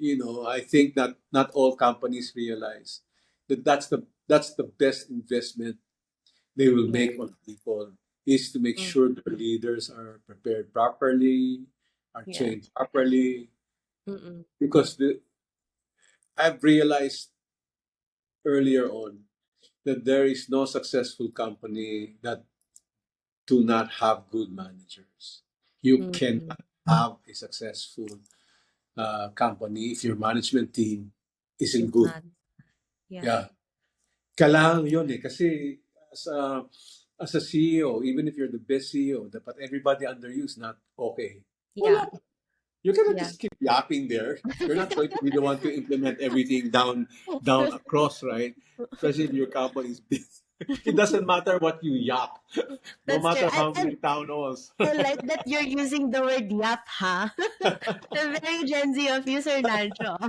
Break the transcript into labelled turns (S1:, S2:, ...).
S1: I think that not all companies realize that that's the best investment they will
S2: Yeah.
S1: make on people, is to make
S2: Mm.
S1: sure their leaders are prepared properly, are
S2: Yeah.
S1: trained properly.
S2: Mm-mm.
S1: Because I've realized earlier on that there is no successful company that do not have good managers. You
S2: Mm-mm.
S1: cannot have a successful company if your management team isn't
S2: It's
S1: good.
S2: not. Yeah.
S1: Yeah. Kailangan yun eh. Kasi as a CEO, even if you're the best CEO, dapat everybody under you is not okay.
S2: Yeah.
S1: Wala. You cannot
S2: Yeah.
S1: just keep yapping there. You're not going to be the one to implement everything down across, right? Especially if your company is big. It doesn't matter what you yap, no
S2: That's true.
S1: matter
S2: And,
S1: how
S2: and
S1: many town halls.
S2: I like that you're using the word yap, ha? The very Gen Z of you, Sir Nacho.